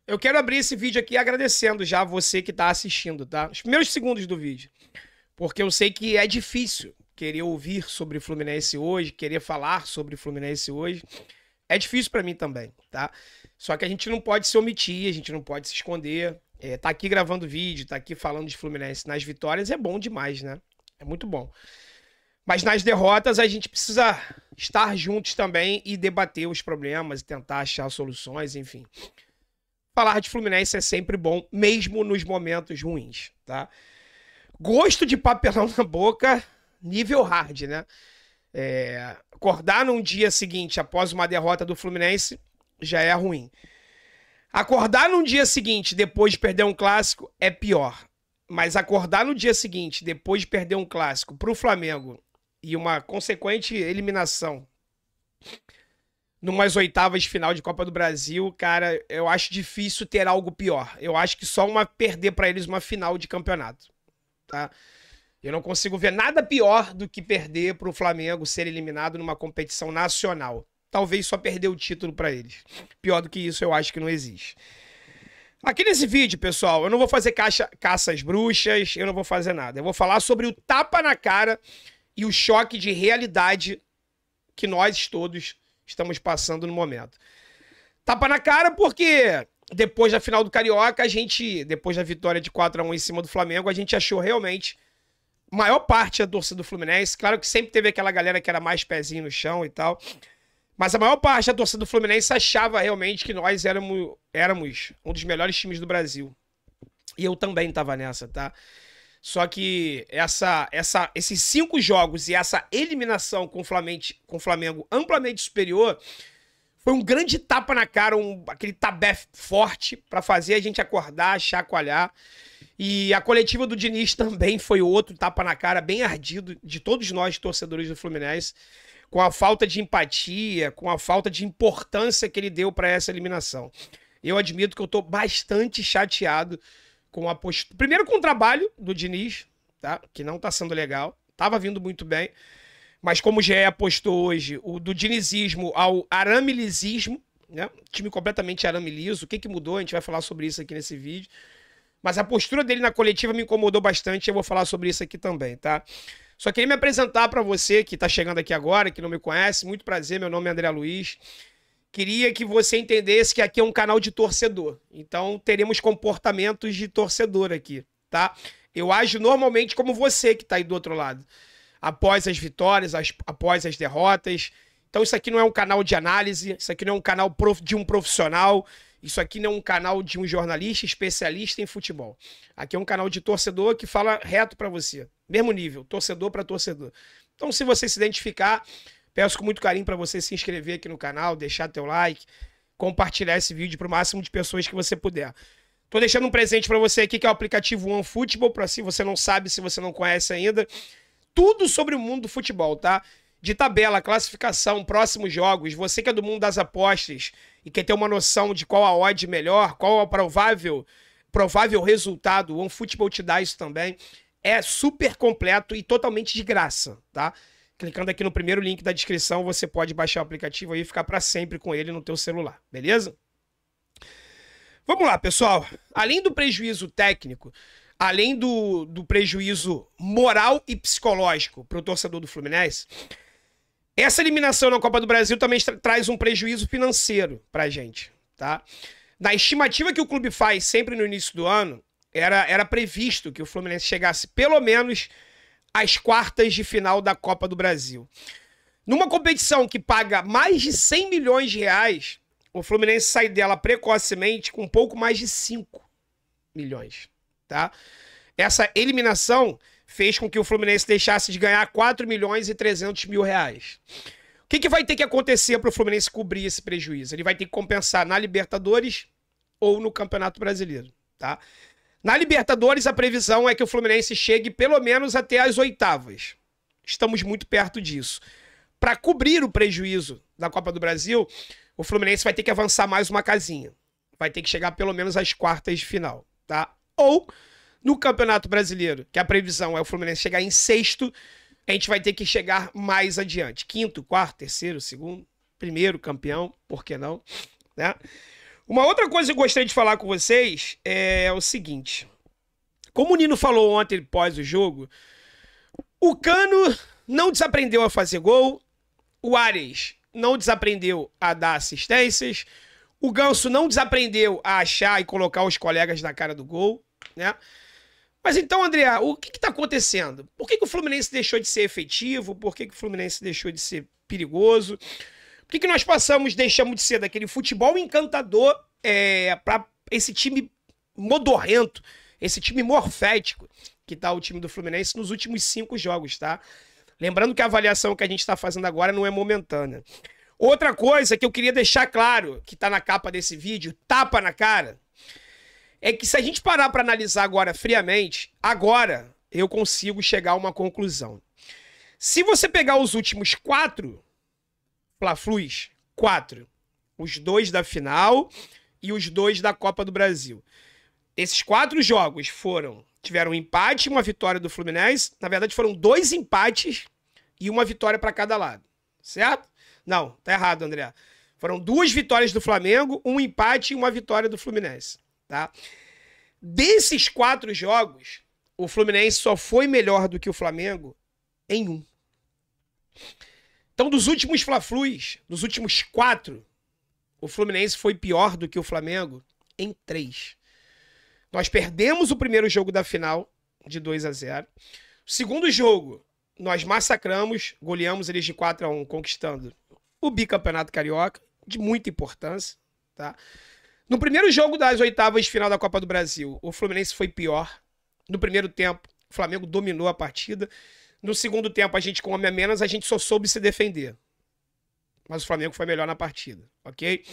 Eu quero abrir esse vídeo aqui agradecendo já você que tá assistindo, tá? Os primeiros segundos do vídeo. Porque eu sei que é difícil querer ouvir sobre Fluminense hoje, querer falar sobre Fluminense hoje. É difícil pra mim também, tá? Só que a gente não pode se omitir, a gente não pode se esconder. Tá aqui gravando vídeo, tá aqui falando de Fluminense nas vitórias é bom demais, né? É muito bom. Mas nas derrotas a gente precisa estar juntos também e debater os problemas, tentar achar soluções, enfim. Falar de Fluminense é sempre bom, mesmo nos momentos ruins, tá? Gosto de papelão na boca, nível hard, né? Acordar num dia seguinte, após uma derrota do Fluminense, já é ruim. Acordar num dia seguinte, depois de perder um clássico, é pior. Mas acordar no dia seguinte, depois de perder um clássico pro Flamengo e uma consequente eliminação numas oitavas de final de Copa do Brasil, cara, eu acho difícil ter algo pior. Eu acho que só perder para eles uma final de campeonato, tá? Eu não consigo ver nada pior do que perder para o Flamengo ser eliminado numa competição nacional. Talvez só perder o título para eles. Pior do que isso, eu acho que não existe. Aqui nesse vídeo, pessoal, eu não vou fazer caça às bruxas, eu não vou fazer nada. Eu vou falar sobre o tapa na cara e o choque de realidade que nós todos estamos passando no momento. Tapa na cara porque depois da final do Carioca, depois da vitória de 4-1 em cima do Flamengo, a gente achou realmente, maior parte da torcida do Fluminense, claro que sempre teve aquela galera que era mais pezinho no chão e tal, mas a maior parte da torcida do Fluminense achava realmente que nós éramos um dos melhores times do Brasil. E eu também tava nessa, tá? Só que esses 5 jogos e essa eliminação com o Flamengo amplamente superior foi um grande tapa na cara, aquele tabé forte para fazer a gente acordar, chacoalhar. E a coletiva do Diniz também foi outro tapa na cara bem ardido de todos nós, torcedores do Fluminense, com a falta de empatia, com a falta de importância que ele deu para essa eliminação. Eu admito que eu tô bastante chateado com a postura. Primeiro com o trabalho do Diniz, tá? Que não tá sendo legal. Tava vindo muito bem. Mas como o GE apostou hoje, o do dinizismo ao aramilizismo, né? Time completamente aramiliso. O que mudou? A gente vai falar sobre isso aqui nesse vídeo. Mas a postura dele na coletiva me incomodou bastante. Eu vou falar sobre isso aqui também, tá? Só queria me apresentar para você que tá chegando aqui agora, que não me conhece. Muito prazer, meu nome é André Luiz. Queria que você entendesse que aqui é um canal de torcedor. Então, teremos comportamentos de torcedor aqui, tá? Eu ajo normalmente como você que tá aí do outro lado. Após as vitórias, após as derrotas. Então, isso aqui não é um canal de análise, isso aqui não é um canal de um profissional, isso aqui não é um canal de um jornalista especialista em futebol. Aqui é um canal de torcedor que fala reto pra você. Mesmo nível, torcedor para torcedor. Então, se você se identificar, peço com muito carinho para você se inscrever aqui no canal, deixar teu like, compartilhar esse vídeo para o máximo de pessoas que você puder. Tô deixando um presente para você aqui, que é o aplicativo OneFootball, para se você não sabe, se você não conhece ainda, tudo sobre o mundo do futebol, tá? De tabela, classificação, próximos jogos, você que é do mundo das apostas e quer ter uma noção de qual a odd melhor, qual é o provável resultado, o OneFootball te dá isso também. É super completo e totalmente de graça, tá? Clicando aqui no primeiro link da descrição, você pode baixar o aplicativo aí e ficar para sempre com ele no teu celular, beleza? Vamos lá, pessoal. Além do prejuízo técnico, além do prejuízo moral e psicológico para o torcedor do Fluminense, essa eliminação na Copa do Brasil também traz um prejuízo financeiro para a gente, tá? Na estimativa que o clube faz sempre no início do ano, era previsto que o Fluminense chegasse pelo menos às quartas de final da Copa do Brasil. Numa competição que paga mais de 100 milhões de reais, o Fluminense sai dela precocemente com um pouco mais de 5 milhões, tá? Essa eliminação fez com que o Fluminense deixasse de ganhar 4 milhões e 300 mil reais. O que vai ter que acontecer para o Fluminense cobrir esse prejuízo? Ele vai ter que compensar na Libertadores ou no Campeonato Brasileiro, tá? Na Libertadores, a previsão é que o Fluminense chegue pelo menos até as oitavas. Estamos muito perto disso. Para cobrir o prejuízo da Copa do Brasil, o Fluminense vai ter que avançar mais uma casinha. Vai ter que chegar pelo menos às quartas de final, tá? Ou, no Campeonato Brasileiro, que a previsão é o Fluminense chegar em sexto, a gente vai ter que chegar mais adiante. Quinto, quarto, terceiro, segundo, primeiro campeão, por que não? Né? Uma outra coisa que eu gostaria de falar com vocês é o seguinte. Como o Nino falou ontem após o jogo, o Cano não desaprendeu a fazer gol, o Ares não desaprendeu a dar assistências, o Ganso não desaprendeu a achar e colocar os colegas na cara do gol, né? Mas então, André, o que está acontecendo? Por que o Fluminense deixou de ser efetivo? Por que o Fluminense deixou de ser perigoso? Por que nós deixamos de ser daquele futebol encantador para esse time modorrento, esse time morfético que tá o time do Fluminense nos últimos 5 jogos, tá? Lembrando que a avaliação que a gente está fazendo agora não é momentânea. Outra coisa que eu queria deixar claro, que tá na capa desse vídeo, tapa na cara, é que se a gente parar para analisar agora friamente, agora eu consigo chegar a uma conclusão. Se você pegar os últimos 4 Fla-Flus, 4, os 2 da final e os 2 da Copa do Brasil. Esses 4 jogos tiveram um empate e uma vitória do Fluminense. Na verdade, foram 2 empates e uma vitória para cada lado. Certo? Não, tá errado, André. Foram 2 vitórias do Flamengo, um empate e uma vitória do Fluminense. Tá? Desses 4 jogos, o Fluminense só foi melhor do que o Flamengo em 1. Então, dos últimos Fla-Flus, dos últimos 4, o Fluminense foi pior do que o Flamengo em 3. Nós perdemos o primeiro jogo da final de 2-0. O segundo jogo, nós massacramos, goleamos eles de 4-1, conquistando o bicampeonato carioca, de muita importância. Tá? No primeiro jogo das oitavas de final da Copa do Brasil, o Fluminense foi pior. No primeiro tempo, o Flamengo dominou a partida. No segundo tempo, a gente com homem a menos, a gente só soube se defender. Mas o Flamengo foi melhor na partida, ok?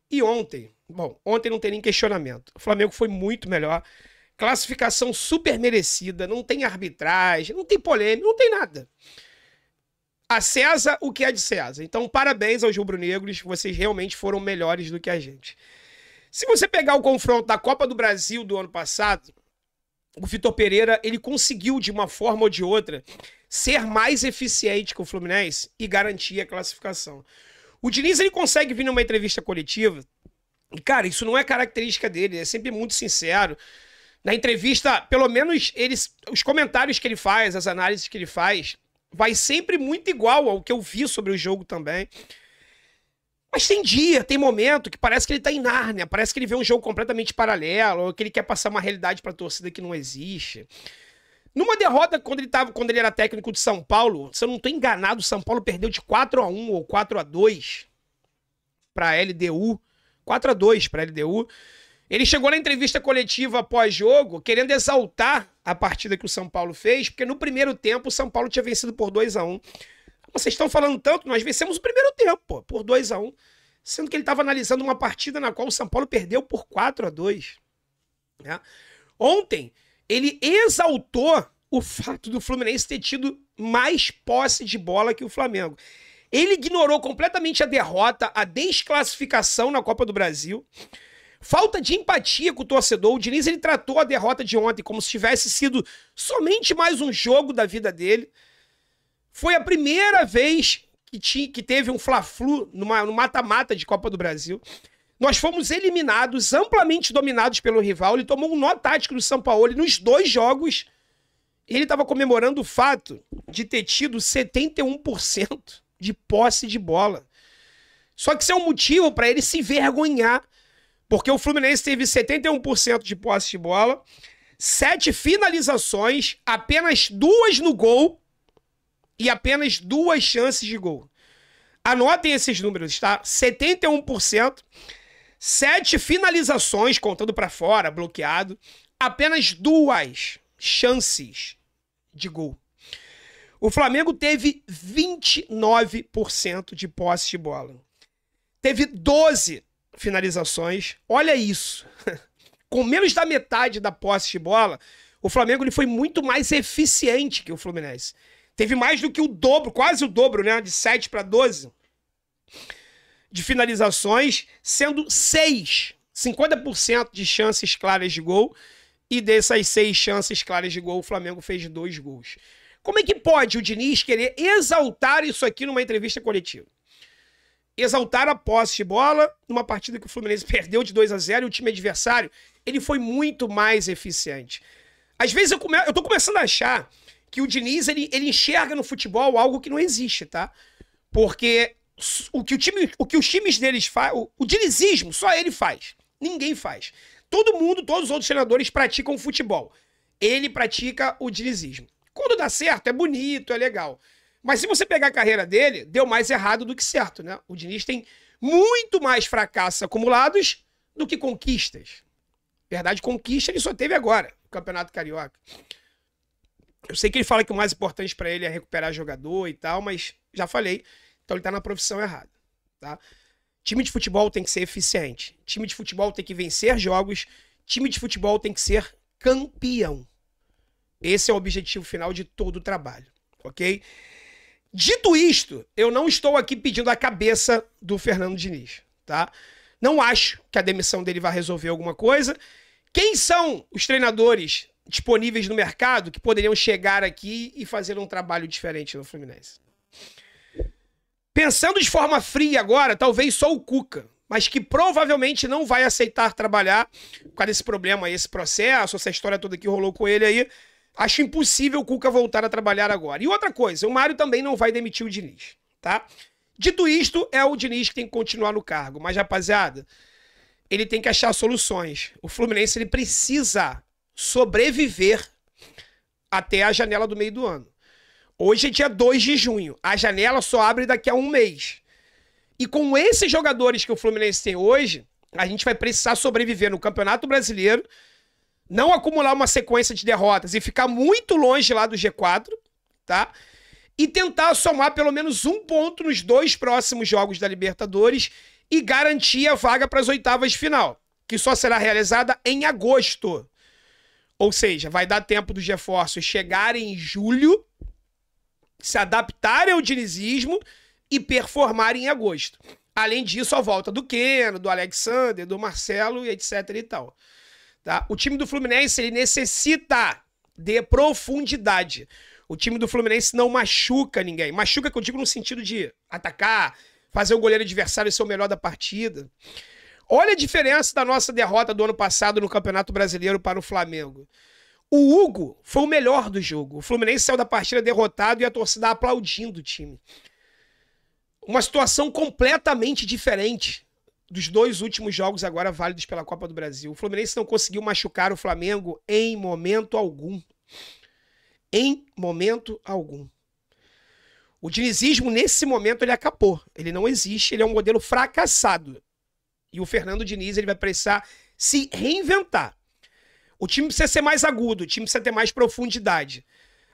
E ontem não tem nem questionamento. O Flamengo foi muito melhor. Classificação super merecida, não tem arbitragem, não tem polêmica, não tem nada. A César, o que é de César. Então, parabéns aos rubro-negros, vocês realmente foram melhores do que a gente. Se você pegar o confronto da Copa do Brasil do ano passado, o Vitor Pereira, ele conseguiu, de uma forma ou de outra, ser mais eficiente que o Fluminense e garantir a classificação. O Diniz, ele consegue vir numa entrevista coletiva, e, cara, isso não é característica dele, ele é sempre muito sincero. Na entrevista, pelo menos, os comentários que ele faz, as análises que ele faz, vai sempre muito igual ao que eu vi sobre o jogo também. Mas tem momento que parece que ele tá em Nárnia, parece que ele vê um jogo completamente paralelo, ou que ele quer passar uma realidade pra torcida que não existe. Numa derrota, quando ele era técnico de São Paulo, se eu não tô enganado, o São Paulo perdeu de 4-1 ou 4-2 pra LDU. 4-2 pra LDU. Ele chegou na entrevista coletiva pós-jogo, querendo exaltar a partida que o São Paulo fez, porque no primeiro tempo o São Paulo tinha vencido por 2-1. Vocês estão falando tanto, nós vencemos o primeiro tempo, pô, por 2-1. Sendo que ele estava analisando uma partida na qual o São Paulo perdeu por 4-2. Né? Ontem, ele exaltou o fato do Fluminense ter tido mais posse de bola que o Flamengo. Ele ignorou completamente a derrota, a desclassificação na Copa do Brasil. Falta de empatia com o torcedor. O Diniz, ele tratou a derrota de ontem como se tivesse sido somente mais um jogo da vida dele. Foi a primeira vez que teve um Fla-Flu no mata-mata de Copa do Brasil. Nós fomos eliminados, amplamente dominados pelo rival. Ele tomou um nó tático do São Paulo e nos 2 jogos ele estava comemorando o fato de ter tido 71% de posse de bola. Só que isso é um motivo para ele se envergonhar, porque o Fluminense teve 71% de posse de bola, 7 finalizações, apenas 2 no gol e apenas 2 chances de gol. Anotem esses números, tá? 71%, 7 finalizações, contando para fora, bloqueado, apenas 2 chances de gol. O Flamengo teve 29% de posse de bola. Teve 12 finalizações. Olha isso. Com menos da metade da posse de bola, o Flamengo ele foi muito mais eficiente que o Fluminense. Teve mais do que o dobro, quase o dobro, né? De 7 para 12 de finalizações, sendo 50% de chances claras de gol. E dessas 6 chances claras de gol, o Flamengo fez 2 gols. Como é que pode o Diniz querer exaltar isso aqui numa entrevista coletiva? exaltaram a posse de bola numa partida que o Fluminense perdeu de 2-0 e o time adversário, ele foi muito mais eficiente. Às vezes eu tô começando a achar que o Diniz, ele enxerga no futebol algo que não existe, tá? Porque o que os times deles fazem, o dinizismo, só ele faz. Ninguém faz. Todo mundo, todos os outros treinadores praticam futebol. Ele pratica o dinizismo. Quando dá certo, é bonito, é legal. Mas se você pegar a carreira dele, deu mais errado do que certo, né? O Diniz tem muito mais fracassos acumulados do que conquistas. Verdade, conquista ele só teve agora, o Campeonato Carioca. Eu sei que ele fala que o mais importante pra ele é recuperar jogador e tal, mas já falei, então ele tá na profissão errada, tá? Time de futebol tem que ser eficiente. Time de futebol tem que vencer jogos. Time de futebol tem que ser campeão. Esse é o objetivo final de todo o trabalho, ok? Dito isto, eu não estou aqui pedindo a cabeça do Fernando Diniz, tá? Não acho que a demissão dele vai resolver alguma coisa. Quem são os treinadores disponíveis no mercado que poderiam chegar aqui e fazer um trabalho diferente no Fluminense? Pensando de forma fria agora, talvez só o Cuca, mas que provavelmente não vai aceitar trabalhar por causa desse problema aí, esse processo, essa história toda que rolou com ele aí. Acho impossível o Cuca voltar a trabalhar agora. E outra coisa, o Mário também não vai demitir o Diniz, tá? Dito isto, é o Diniz que tem que continuar no cargo. Mas, rapaziada, ele tem que achar soluções. O Fluminense, ele precisa sobreviver até a janela do meio do ano. Hoje é dia 2 de junho. A janela só abre daqui a um mês. E com esses jogadores que o Fluminense tem hoje, a gente vai precisar sobreviver no Campeonato Brasileiro, não acumular uma sequência de derrotas e ficar muito longe lá do G4, tá? E tentar somar pelo menos um ponto nos 2 próximos jogos da Libertadores e garantir a vaga para as oitavas de final, que só será realizada em agosto. Ou seja, vai dar tempo dos reforços chegarem em julho, se adaptarem ao dinizismo e performarem em agosto. Além disso, a volta do Keno, do Alexander, do Marcelo, etc e tal. Tá? O time do Fluminense, ele necessita de profundidade. O time do Fluminense não machuca ninguém. Machuca, que eu digo no sentido de atacar, fazer o goleiro adversário ser o melhor da partida. Olha a diferença da nossa derrota do ano passado no Campeonato Brasileiro para o Flamengo. O Hugo foi o melhor do jogo. O Fluminense saiu da partida derrotado e a torcida aplaudindo o time. Uma situação completamente diferente dos 2 últimos jogos agora válidos pela Copa do Brasil. O Fluminense não conseguiu machucar o Flamengo em momento algum. Em momento algum. O dinizismo, nesse momento, ele acabou. Ele não existe, ele é um modelo fracassado. E o Fernando Diniz, ele vai precisar se reinventar. O time precisa ser mais agudo, o time precisa ter mais profundidade.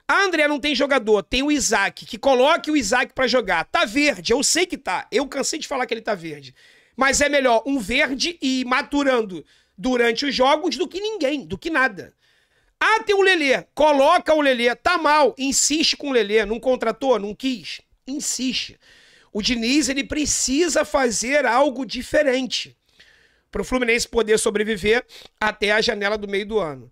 Ah, André, não tem jogador, tem o Isaac, que coloque o Isaac pra jogar. Tá verde, eu sei que tá. Eu cansei de falar que ele tá verde. Mas é melhor um verde e ir maturando durante os jogos do que ninguém, do que nada. Ah, tem o Lelê, coloca o Lelê, tá mal, insiste com o Lelê, não contratou, não quis, insiste. O Diniz, ele precisa fazer algo diferente para o Fluminense poder sobreviver até a janela do meio do ano.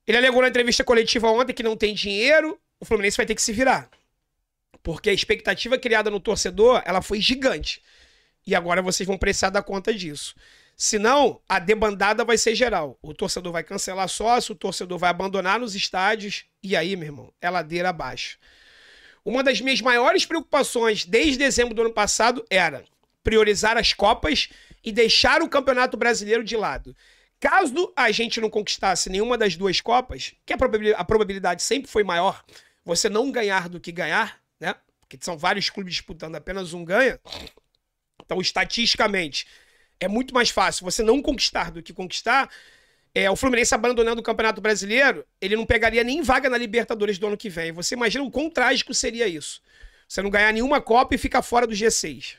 Ele alegou na entrevista coletiva ontem que não tem dinheiro, o Fluminense vai ter que se virar. Porque a expectativa criada no torcedor, ela foi gigante. E agora vocês vão precisar dar conta disso. Senão, a debandada vai ser geral. O torcedor vai cancelar sócio, o torcedor vai abandonar nos estádios. E aí, meu irmão, é ladeira abaixo. Uma das minhas maiores preocupações desde dezembro do ano passado era priorizar as Copas e deixar o Campeonato Brasileiro de lado. Caso a gente não conquistasse nenhuma das 2 Copas, que a probabilidade sempre foi maior, você não ganhar do que ganhar, né? Porque são vários clubes disputando, apenas um ganha. Então, estatisticamente, é muito mais fácil você não conquistar do que conquistar. O Fluminense abandonando o Campeonato Brasileiro, ele não pegaria nem vaga na Libertadores do ano que vem. Você imagina o quão trágico seria isso. Você não ganhar nenhuma Copa e ficar fora do G6.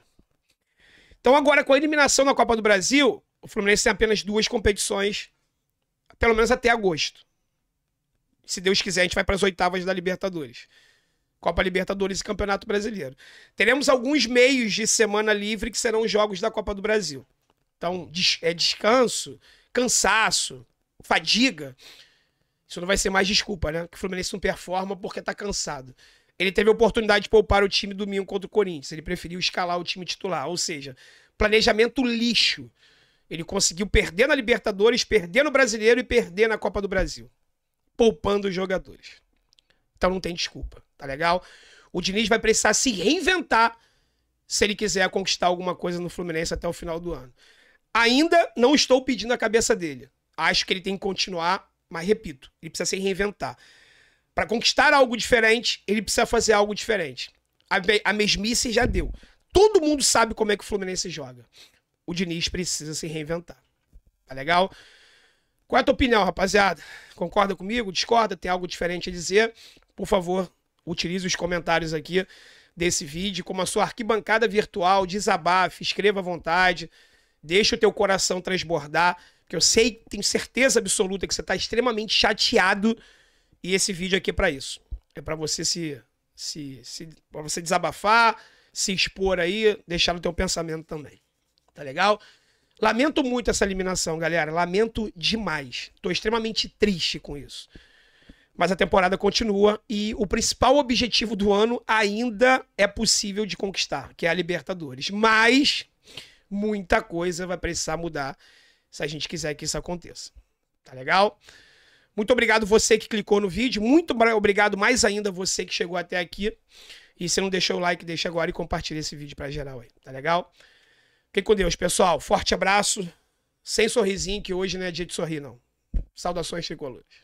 Então agora, com a eliminação na Copa do Brasil, o Fluminense tem apenas 2 competições, pelo menos até agosto. Se Deus quiser, a gente vai para as oitavas da Libertadores. Copa Libertadores e Campeonato Brasileiro. Teremos alguns meios de semana livre que serão os jogos da Copa do Brasil. Então, é descanso, cansaço, fadiga. Isso não vai ser mais desculpa, né? Que o Fluminense não performa porque tá cansado. Ele teve a oportunidade de poupar o time domingo contra o Corinthians. Ele preferiu escalar o time titular. Ou seja, planejamento lixo. Ele conseguiu perder na Libertadores, perder no Brasileiro e perder na Copa do Brasil. Poupando os jogadores. Então não tem desculpa, tá legal? O Diniz vai precisar se reinventar se ele quiser conquistar alguma coisa no Fluminense até o final do ano. Ainda não estou pedindo a cabeça dele. Acho que ele tem que continuar, mas repito, ele precisa se reinventar. Para conquistar algo diferente, ele precisa fazer algo diferente. A mesmice já deu. Todo mundo sabe como é que o Fluminense joga. O Diniz precisa se reinventar. Tá legal? Qual é a tua opinião, rapaziada? Concorda comigo? Discorda? Tem algo diferente a dizer? Por favor, utilize os comentários aqui desse vídeo como a sua arquibancada virtual, desabafe, escreva à vontade, deixa o teu coração transbordar, porque eu sei, tenho certeza absoluta que você está extremamente chateado e esse vídeo aqui é para isso. É para você pra você desabafar, se expor aí, deixar no teu pensamento também. Tá legal? Lamento muito essa eliminação, galera. Lamento demais. Tô extremamente triste com isso. Mas a temporada continua e o principal objetivo do ano ainda é possível de conquistar, que é a Libertadores. Mas muita coisa vai precisar mudar se a gente quiser que isso aconteça. Tá legal? Muito obrigado você que clicou no vídeo. Muito obrigado mais ainda você que chegou até aqui. E se não deixou o like, deixa agora e compartilha esse vídeo pra geral aí. Tá legal? Fiquem com Deus, pessoal. Forte abraço. Sem sorrisinho, que hoje não é dia de sorrir, não. Saudações tricolores.